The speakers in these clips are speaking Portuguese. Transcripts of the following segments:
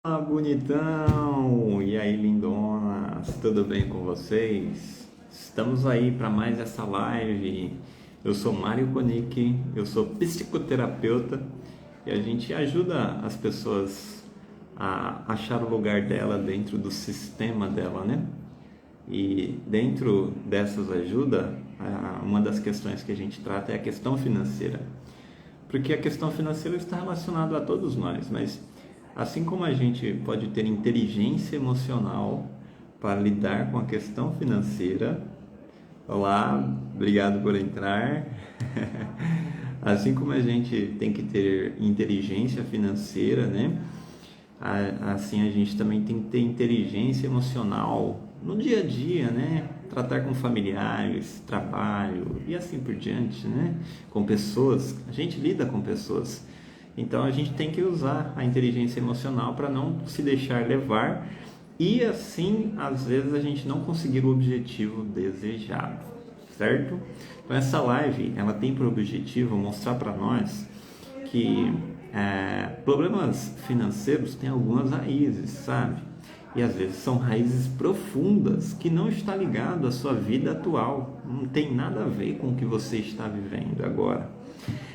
Fala, bonitão! E aí, lindonas? Tudo bem com vocês? Estamos aí para mais essa live. Eu sou Mário Konik, eu sou psicoterapeuta e a gente ajuda as pessoas a achar o lugar dela dentro do sistema dela, né? E dentro dessas ajudas, uma das questões que a gente trata é a questão financeira. Porque a questão financeira está relacionada a todos nós, mas assim como a gente pode ter inteligência emocional para lidar com a questão financeira, olá, obrigado por entrar. Assim como a gente tem que ter inteligência financeira, né? Assim a gente também tem que ter inteligência emocional no dia a dia, né? Tratar com familiares, trabalho e assim por diante, né? Com pessoas, a gente lida com pessoas. Então a gente tem que usar a inteligência emocional para não se deixar levar e assim, às vezes, a gente não conseguir o objetivo desejado, certo? Então essa live, ela tem por objetivo mostrar para nós que problemas financeiros têm algumas raízes, sabe? E às vezes são raízes profundas que não está ligado à sua vida atual, não tem nada a ver com o que você está vivendo agora.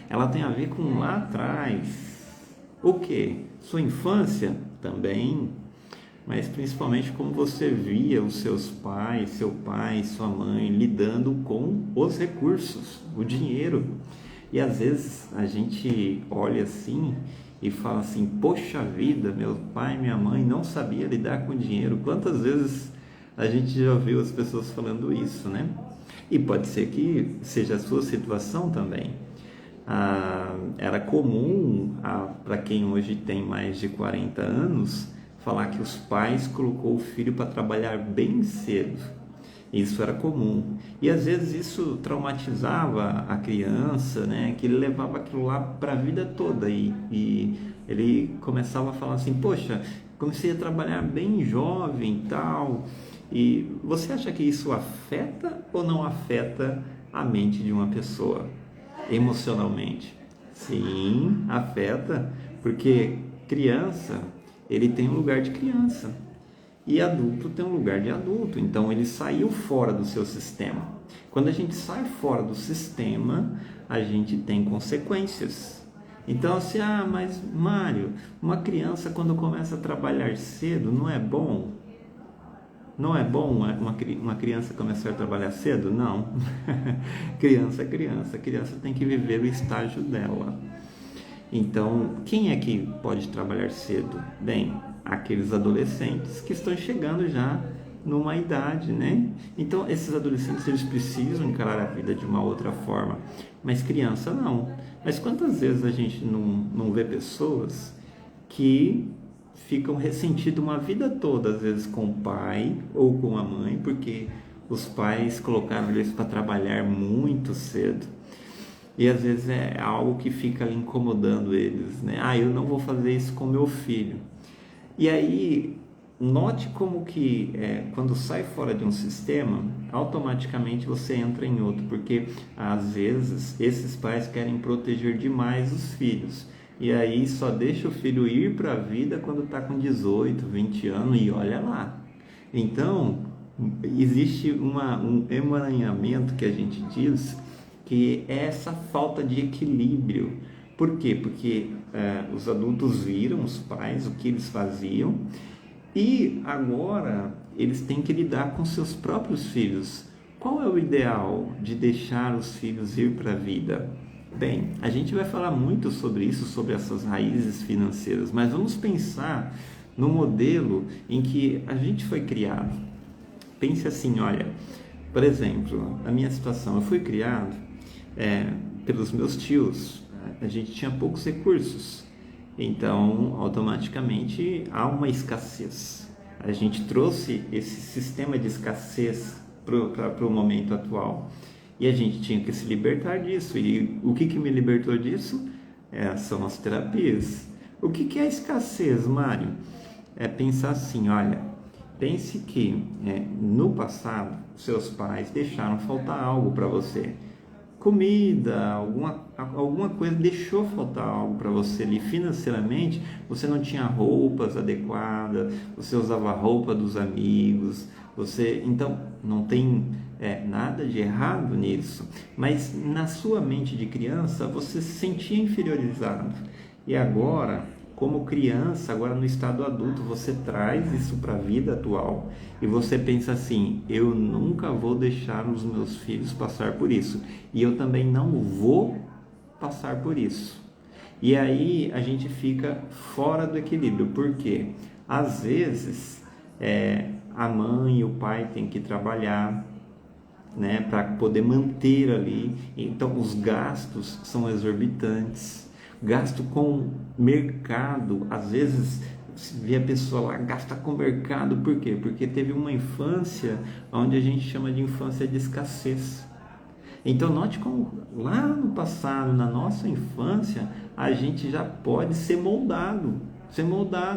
Ela tem a ver com lá atrás. O que? Sua infância também, mas principalmente como você via os seus pais, seu pai, sua mãe lidando com os recursos, o dinheiro. E às vezes a gente olha assim e fala assim: poxa vida, meu pai e minha mãe não sabia lidar com dinheiro. Quantas vezes a gente já ouviu as pessoas falando isso, né? E pode ser que seja a sua situação também. Era comum para quem hoje tem mais de 40 anos falar que os pais colocou o filho para trabalhar bem cedo. Isso era comum. E às vezes isso traumatizava a criança, né? Que ele levava aquilo lá para a vida toda. E ele começava a falar assim: poxa, comecei a trabalhar bem jovem e tal. E você acha que isso afeta ou não afeta a mente de uma pessoa emocionalmente? Sim, afeta, porque criança, ele tem um lugar de criança e adulto tem um lugar de adulto, então ele saiu fora do seu sistema. Quando a gente sai fora do sistema, a gente tem consequências. Então assim, mas Mário, uma criança quando começa a trabalhar cedo, não é bom? Não é bom uma criança começar a trabalhar cedo? Não. Criança é criança, a criança tem que viver o estágio dela. Então, quem é que pode trabalhar cedo? Bem, aqueles adolescentes que estão chegando já numa idade, né? Então, esses adolescentes, eles precisam encarar a vida de uma outra forma, mas criança não. Mas quantas vezes a gente não vê pessoas que ficam ressentidos uma vida toda, às vezes com o pai ou com a mãe, porque os pais colocaram eles para trabalhar muito cedo. E às vezes é algo que fica ali incomodando eles, né? Eu não vou fazer isso com meu filho. E aí, note como que quando sai fora de um sistema, automaticamente você entra em outro, porque às vezes esses pais querem proteger demais os filhos. E aí só deixa o filho ir para a vida quando está com 18, 20 anos e olha lá. Então, existe um emaranhamento que a gente diz que é essa falta de equilíbrio. Por quê? Porque os adultos viram os pais, o que eles faziam, e agora eles têm que lidar com seus próprios filhos. Qual é o ideal de deixar os filhos ir para a vida? Bem, a gente vai falar muito sobre isso, sobre essas raízes financeiras, mas vamos pensar no modelo em que a gente foi criado. Pense assim, olha, por exemplo, a minha situação, eu fui criado pelos meus tios, a gente tinha poucos recursos, então automaticamente há uma escassez. A gente trouxe esse sistema de escassez para o momento atual e a gente tinha que se libertar disso. E o que me libertou disso? São as terapias. O que é a escassez, Mário? É pensar assim, olha, pense que no passado seus pais deixaram faltar algo para você. comida, alguma coisa, deixou faltar algo para você ali financeiramente, você não tinha roupas adequadas, você usava a roupa dos amigos, então não tem nada de errado nisso, mas na sua mente de criança você se sentia inferiorizado, e agora, como criança, agora no estado adulto, você traz isso para a vida atual e você pensa assim: eu nunca vou deixar os meus filhos passar por isso, e eu também não vou passar por isso. E aí a gente fica fora do equilíbrio, porque às vezes a mãe e o pai têm que trabalhar, né, para poder manter ali, então os gastos são exorbitantes. Gasto com mercado, às vezes vê a pessoa lá, gasta com mercado, por quê? Porque teve uma infância onde a gente chama de infância de escassez. Então note como lá no passado, na nossa infância, a gente já pode ser moldado,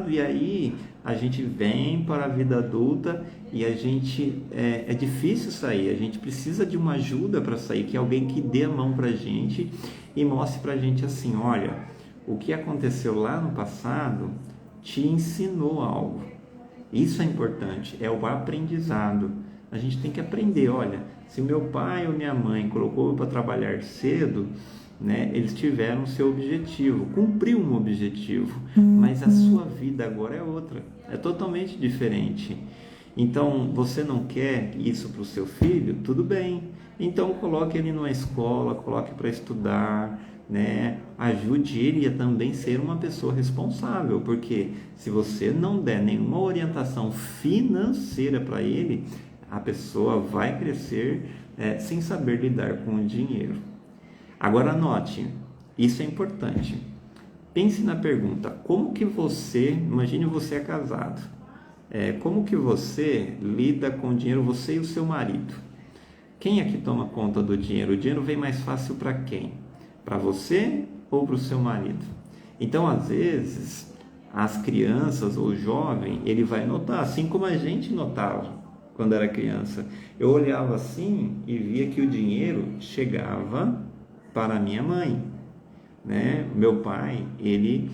e aí a gente vem para a vida adulta e a gente é difícil sair, a gente precisa de uma ajuda para sair, que é alguém que dê a mão para a gente e mostre para a gente assim: olha, o que aconteceu lá no passado te ensinou algo. Isso é importante, é o aprendizado. A gente tem que aprender. Olha, se meu pai ou minha mãe colocou eu para trabalhar cedo, né, eles tiveram seu objetivo, cumpriu um objetivo, mas a sua vida agora é outra, é totalmente diferente. Então, você não quer isso para o seu filho? Tudo bem. Então, coloque ele numa escola, coloque para estudar, né? Ajude ele a também ser uma pessoa responsável, porque se você não der nenhuma orientação financeira para ele, a pessoa vai crescer sem saber lidar com o dinheiro. Agora anote, isso é importante. Pense na pergunta: como que você, imagine você é casado, como que você lida com o dinheiro, você e o seu marido? Quem é que toma conta do dinheiro? O dinheiro vem mais fácil para quem? Para você ou para o seu marido? Então, às vezes, as crianças ou o jovem, ele vai notar, assim como a gente notava quando era criança. Eu olhava assim e via que o dinheiro chegava para a minha mãe, né? Meu pai, ele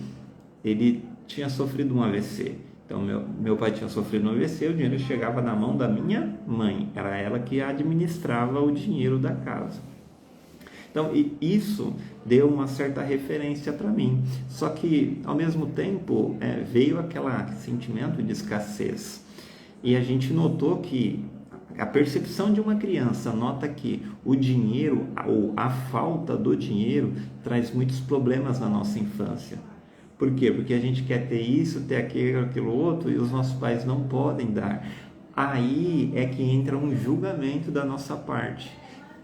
tinha sofrido um AVC. Então, meu pai tinha sofrido um AVC, o dinheiro chegava na mão da minha mãe. Era ela que administrava o dinheiro da casa. Então, isso deu uma certa referência para mim. Só que, ao mesmo tempo, veio aquele sentimento de escassez. E a gente notou que a percepção de uma criança nota que o dinheiro, ou a falta do dinheiro, traz muitos problemas na nossa infância. Por quê? Porque a gente quer ter isso, ter aquilo outro, e os nossos pais não podem dar. Aí é que entra um julgamento da nossa parte.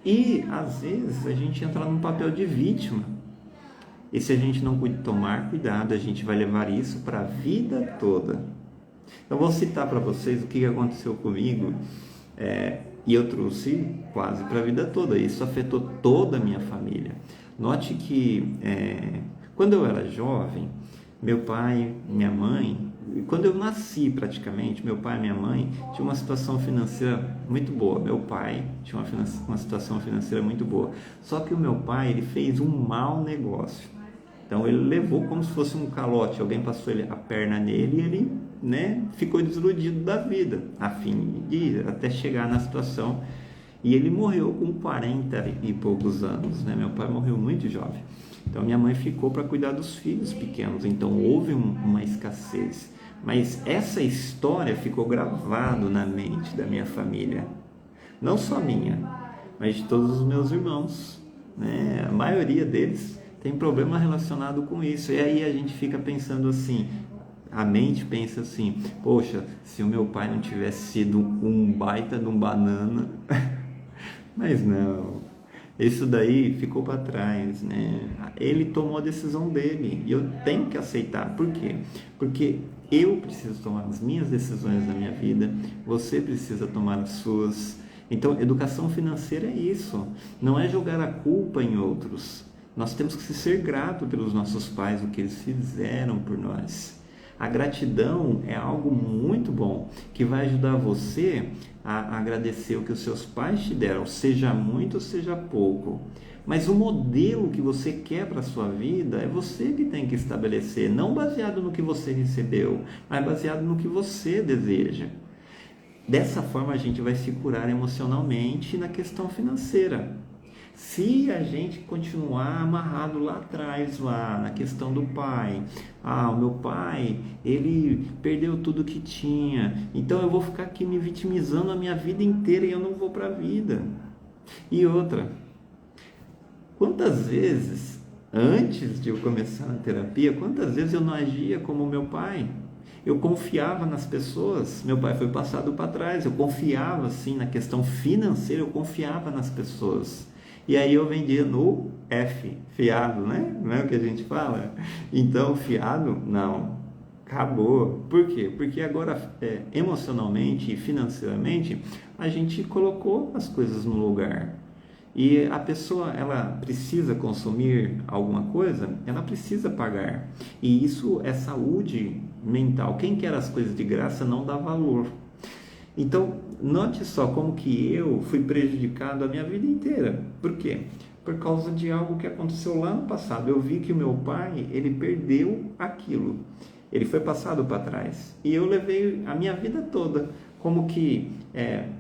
E, às vezes, a gente entra num papel de vítima. E se a gente não tomar cuidado, a gente vai levar isso para a vida toda. Eu vou citar para vocês o que aconteceu comigo, e eu trouxe quase para a vida toda. Isso afetou toda a minha família. Note que, quando eu era jovem, meu pai, minha mãe, quando eu nasci praticamente, meu pai e minha mãe tinham uma situação financeira muito boa. Meu pai tinha uma situação financeira muito boa. Só que o meu pai, ele fez um mau negócio. Então ele levou como se fosse um calote. Alguém passou a perna nele e ele, né, ficou desiludido da vida, a fim de até chegar na situação. E ele morreu com 40 e poucos anos, né? Meu pai morreu muito jovem. Então minha mãe ficou para cuidar dos filhos pequenos. Então houve uma escassez. Mas essa história ficou gravado na mente da minha família. Não só minha, mas de todos os meus irmãos, né? A maioria deles tem problema relacionado com isso. E aí a gente fica pensando assim, a mente pensa assim: poxa, se o meu pai não tivesse sido um baita de um banana... Mas não, isso daí ficou para trás, né? Ele tomou a decisão dele e eu tenho que aceitar. Por quê? Porque eu preciso tomar as minhas decisões na minha vida, você precisa tomar as suas. Então, educação financeira é isso, não é jogar a culpa em outros. Nós temos que ser gratos pelos nossos pais, o que eles fizeram por nós. A gratidão é algo muito bom, que vai ajudar você a agradecer o que os seus pais te deram, seja muito ou seja pouco. Mas o modelo que você quer para a sua vida é você que tem que estabelecer, não baseado no que você recebeu, mas baseado no que você deseja. Dessa forma a gente vai se curar emocionalmente na questão financeira. Se a gente continuar amarrado lá atrás, lá na questão do pai, o meu pai, ele perdeu tudo que tinha, então eu vou ficar aqui me vitimizando a minha vida inteira e eu não vou para a vida. E outra, quantas vezes, antes de eu começar a terapia, quantas vezes eu não agia como meu pai? Eu confiava nas pessoas, meu pai foi passado para trás, eu confiava assim na questão financeira, eu confiava nas pessoas. E aí eu vendia no F, fiado, né? Não é o que a gente fala? Então, fiado, não, acabou. Por quê? Porque agora, emocionalmente e financeiramente, a gente colocou as coisas no lugar. E a pessoa, ela precisa consumir alguma coisa, ela precisa pagar. E isso é saúde mental. Quem quer as coisas de graça não dá valor. Então, note só como que eu fui prejudicado a minha vida inteira. Por quê? Por causa de algo que aconteceu lá no passado. Eu vi que o meu pai, ele perdeu aquilo. Ele foi passado para trás. E eu levei a minha vida toda como que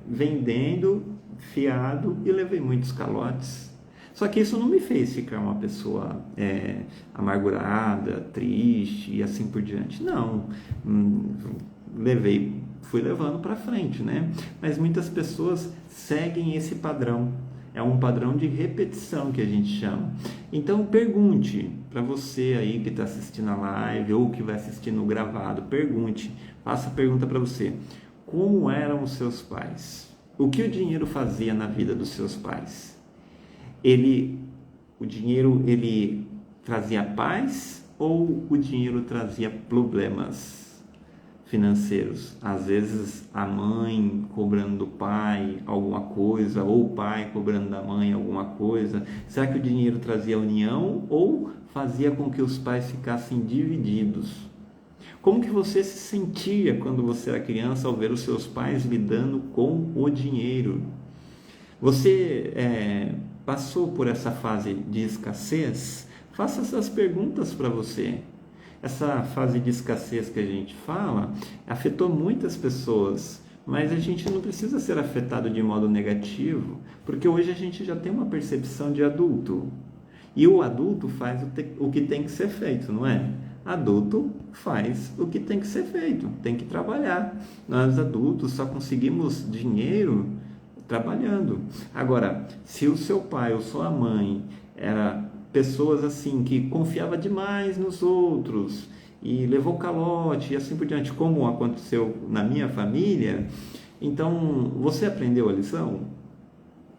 vendendo, fiado, e levei muitos calotes. Só que isso não me fez ficar uma pessoa amargurada, triste e assim por diante. Não, fui levando para frente, né? Mas muitas pessoas seguem esse padrão. É um padrão de repetição que a gente chama. Então pergunte para você aí que está assistindo a live ou que vai assistir no gravado, faça a pergunta para você. Como eram os seus pais? O que o dinheiro fazia na vida dos seus pais? O dinheiro, ele trazia paz ou o dinheiro trazia problemas financeiros? Às vezes a mãe cobrando do pai alguma coisa, ou o pai cobrando da mãe alguma coisa. Será que o dinheiro trazia união ou fazia com que os pais ficassem divididos? Como que você se sentia quando você era criança ao ver os seus pais lidando com o dinheiro? Você passou por essa fase de escassez? Faça essas perguntas para você. Essa fase de escassez que a gente fala afetou muitas pessoas, mas a gente não precisa ser afetado de modo negativo, porque hoje a gente já tem uma percepção de adulto. E o adulto faz o que tem que ser feito, não é? Adulto faz o que tem que ser feito, tem que trabalhar. Nós adultos só conseguimos dinheiro trabalhando. Agora, se o seu pai ou sua mãe era pessoas assim que confiava demais nos outros e levou calote e assim por diante, como aconteceu na minha família, então você aprendeu a lição?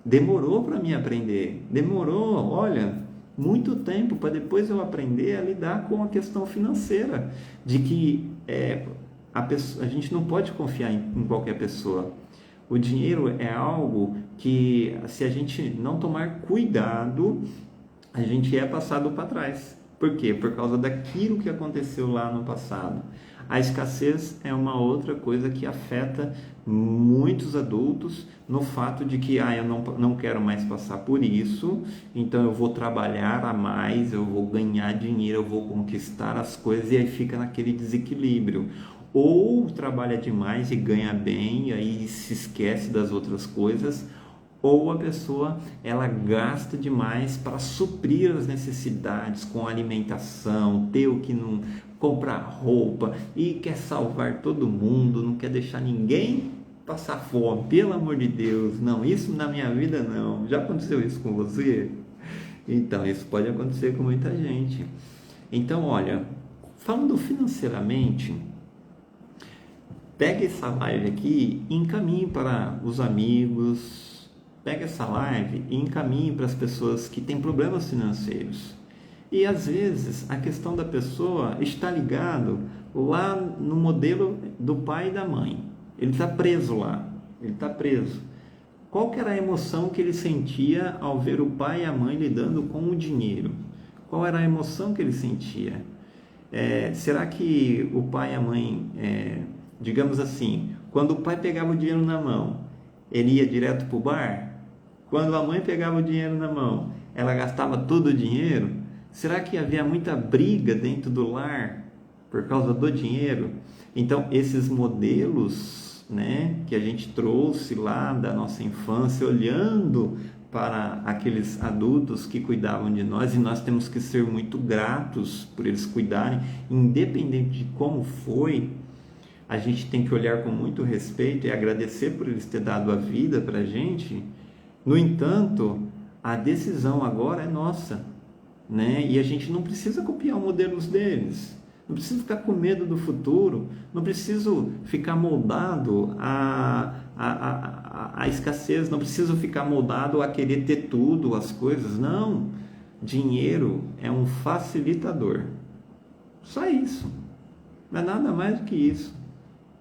Demorou para mim aprender, demorou, olha, muito tempo para depois eu aprender a lidar com a questão financeira, de que a gente não pode confiar em qualquer pessoa. O dinheiro é algo que, se a gente não tomar cuidado, a gente é passado para trás. Por quê? Por causa daquilo que aconteceu lá no passado. A escassez é uma outra coisa que afeta muitos adultos no fato de que eu não quero mais passar por isso, então eu vou trabalhar a mais, eu vou ganhar dinheiro, eu vou conquistar as coisas, e aí fica naquele desequilíbrio. Ou trabalha demais e ganha bem, e aí se esquece das outras coisas, ou a pessoa ela gasta demais para suprir as necessidades com alimentação, ter o que não, comprar roupa, e quer salvar todo mundo, não quer deixar ninguém passar fome, pelo amor de Deus. Não, isso na minha vida não. Já aconteceu isso com você? Então, isso pode acontecer com muita gente. Então, olha, falando financeiramente, pega essa live aqui e encaminhe para os amigos, pega essa live e encaminhe para as pessoas que têm problemas financeiros. E às vezes a questão da pessoa está ligado lá no modelo do pai e da mãe. Ele está preso lá, ele está preso. Qual que era a emoção que ele sentia ao ver o pai e a mãe lidando com o dinheiro? Qual era a emoção que ele sentia? Será que o pai e a mãe, digamos assim, quando o pai pegava o dinheiro na mão, ele ia direto para o bar? Quando a mãe pegava o dinheiro na mão, ela gastava todo o dinheiro? Será que havia muita briga dentro do lar por causa do dinheiro? Então, esses modelos, né, que a gente trouxe lá da nossa infância, olhando para aqueles adultos que cuidavam de nós, e nós temos que ser muito gratos por eles cuidarem, independente de como foi, a gente tem que olhar com muito respeito e agradecer por eles terem dado a vida para a gente. No entanto, a decisão agora é nossa, né? E a gente não precisa copiar os modelos deles, não precisa ficar com medo do futuro, não preciso ficar moldado a escassez, não preciso ficar moldado a querer ter tudo, as coisas. Não, dinheiro é um facilitador, só isso, não é nada mais do que isso.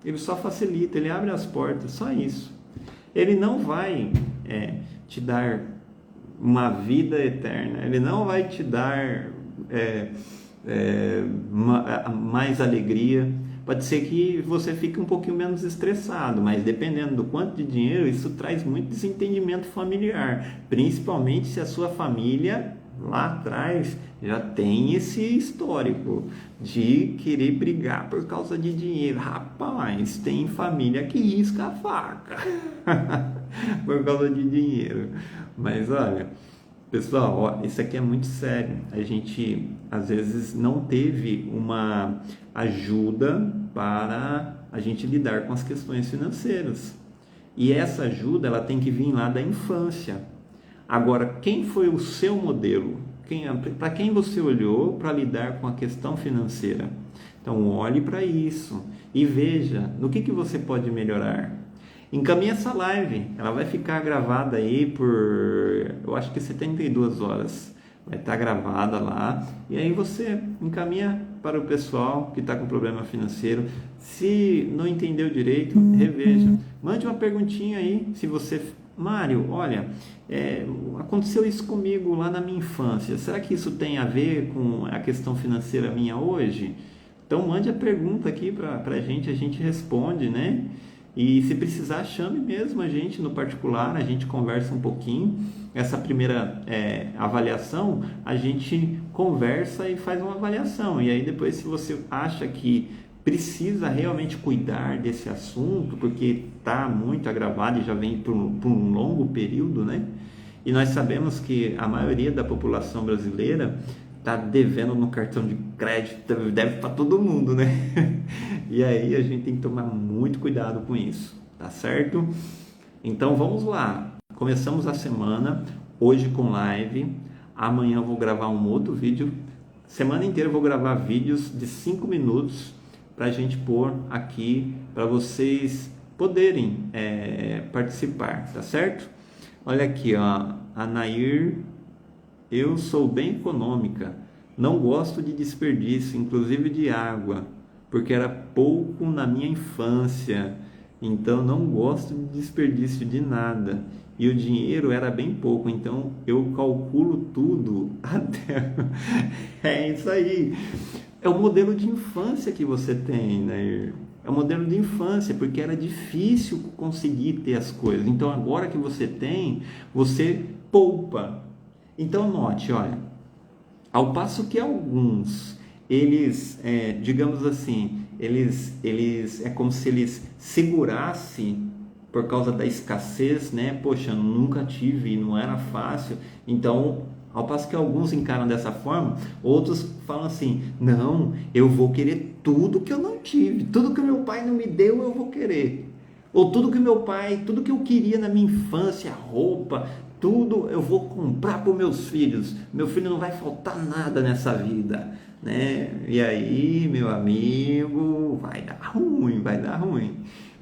Ele só facilita, ele abre as portas, só isso. Ele não vai te dar uma vida eterna, ele não vai te dar mais alegria. Pode ser que você fique um pouquinho menos estressado, mas dependendo do quanto de dinheiro, isso traz muito desentendimento familiar, principalmente se a sua família lá atrás já tem esse histórico de querer brigar por causa de dinheiro. Rapaz, tem família que risca a faca por causa de dinheiro. Mas olha, pessoal, ó, isso aqui é muito sério. A gente às vezes não teve uma ajuda para a gente lidar com as questões financeiras. E essa ajuda, ela tem que vir lá da infância. Agora, quem foi o seu modelo? Para quem você olhou para lidar com a questão financeira? Então, olhe para isso e veja no que você pode melhorar. Encaminhe essa live, ela vai ficar gravada aí por, eu acho que 72 horas. Vai estar gravada lá, e aí você encaminha para o pessoal que está com problema financeiro. Se não entendeu direito, reveja. Mande uma perguntinha aí, se você... Mário, olha, aconteceu isso comigo lá na minha infância. Será que isso tem a ver com a questão financeira minha hoje? Então mande a pergunta aqui para a gente responde, né? E se precisar, chame mesmo a gente no particular, a gente conversa um pouquinho. Essa primeira avaliação, a gente conversa e faz uma avaliação. E aí depois, se você acha que precisa realmente cuidar desse assunto, porque está muito agravado e já vem por um longo período, né? E nós sabemos que a maioria da população brasileira está devendo no cartão de crédito, deve para todo mundo, né? E aí a gente tem que tomar muito cuidado com isso, tá certo? Então vamos lá, começamos a semana, hoje com live, amanhã eu vou gravar um outro vídeo, semana inteira eu vou gravar vídeos de 5 minutos, para a gente pôr aqui, para vocês poderem participar, tá certo? Olha aqui, ó, a Nair, eu sou bem econômica, não gosto de desperdício, inclusive de água, porque era pouco na minha infância, então não gosto de desperdício de nada, e o dinheiro era bem pouco, então eu calculo tudo até... É isso aí. É o modelo de infância que você tem, né? É o modelo de infância, porque era difícil conseguir ter as coisas. Então, agora que você tem, você poupa. Então, note, olha, ao passo que alguns, eles, digamos assim, eles é como se eles segurassem por causa da escassez, né? Poxa, nunca tive e não era fácil. Então, ao passo que alguns encaram dessa forma, outros falam assim, não, eu vou querer tudo que eu não tive, tudo que meu pai não me deu eu vou querer, ou tudo que eu queria na minha infância, roupa, tudo eu vou comprar para os meus filhos, meu filho não vai faltar nada nessa vida, né? E aí, meu amigo, vai dar ruim.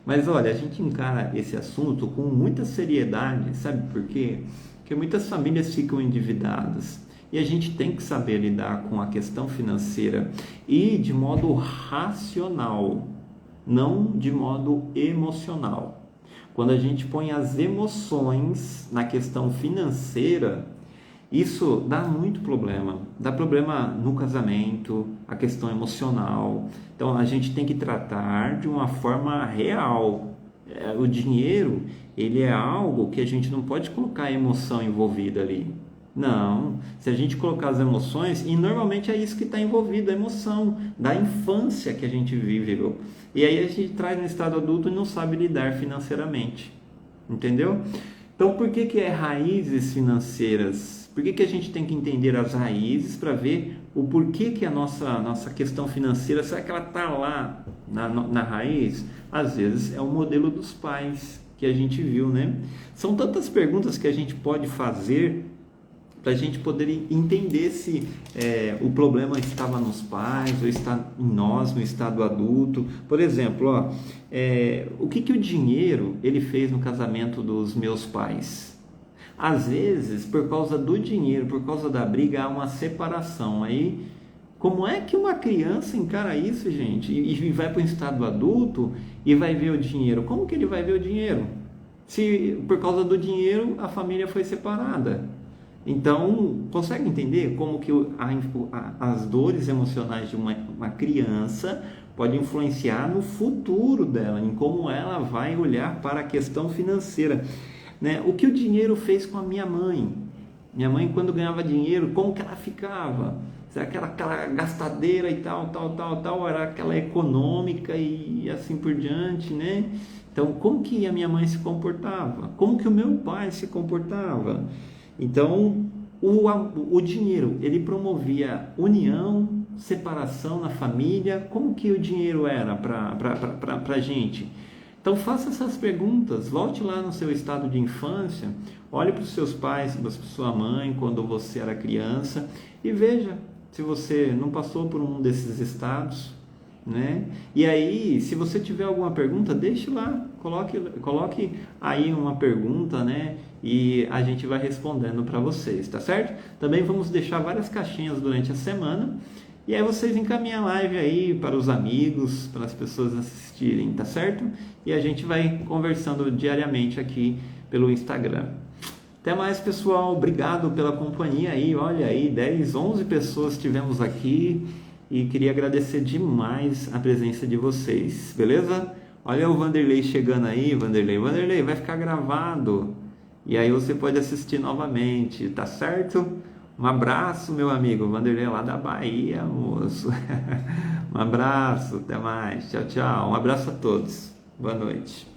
Mas olha, a gente encara esse assunto com muita seriedade, sabe por quê? Porque muitas famílias ficam endividadas e a gente tem que saber lidar com a questão financeira e de modo racional, não de modo emocional. Quando a gente põe as emoções na questão financeira, isso dá muito problema. Dá problema no casamento, a questão emocional. Então a gente tem que tratar de uma forma real. O dinheiro, ele é algo que a gente não pode colocar a emoção envolvida ali. Não, se a gente colocar as emoções, e normalmente é isso que está envolvido, a emoção da infância que a gente viveu. E aí a gente traz no estado adulto e não sabe lidar financeiramente. Entendeu? Então, por que é raízes financeiras? Por que a gente tem que entender as raízes para ver o porquê que a nossa questão financeira, será que ela está lá na raiz? Às vezes é o modelo dos pais que a gente viu, né? São tantas perguntas que a gente pode fazer para a gente poder entender se o problema estava nos pais ou está em nós, no estado adulto. Por exemplo, o que o dinheiro ele fez no casamento dos meus pais? Às vezes, por causa do dinheiro, por causa da briga, há uma separação. Aí, como é que uma criança encara isso, gente? E vai para o estado adulto e vai ver o dinheiro? Como que ele vai ver o dinheiro? Se por causa do dinheiro a família foi separada. Então, consegue entender como que as dores emocionais de uma criança podem influenciar no futuro dela, em como ela vai olhar para a questão financeira, né? O que o dinheiro fez com a minha mãe? Minha mãe, quando ganhava dinheiro, como que ela ficava? Será que aquela gastadeira e tal, era aquela econômica e assim por diante, né? Então, como que a minha mãe se comportava? Como que o meu pai se comportava? Então, o dinheiro, ele promovia união, separação na família. Como que o dinheiro era para a gente? Então, faça essas perguntas, volte lá no seu estado de infância, olhe para os seus pais, para sua mãe, quando você era criança, e veja se você não passou por um desses estados, né? E aí, se você tiver alguma pergunta, deixe lá, coloque aí uma pergunta, né? E a gente vai respondendo para vocês, tá certo? Também vamos deixar várias caixinhas durante a semana, e aí vocês encaminham a live aí para os amigos, para as pessoas assistirem, tá certo? E a gente vai conversando diariamente aqui pelo Instagram. Até mais, pessoal, obrigado pela companhia aí, olha aí, 10, 11 pessoas tivemos aqui. E queria agradecer demais a presença de vocês, beleza? Olha o Vanderlei chegando aí, Vanderlei, vai ficar gravado. E aí você pode assistir novamente, tá certo? Um abraço, meu amigo, Vanderlei lá da Bahia, moço. Um abraço, até mais, tchau, tchau. Um abraço a todos, boa noite.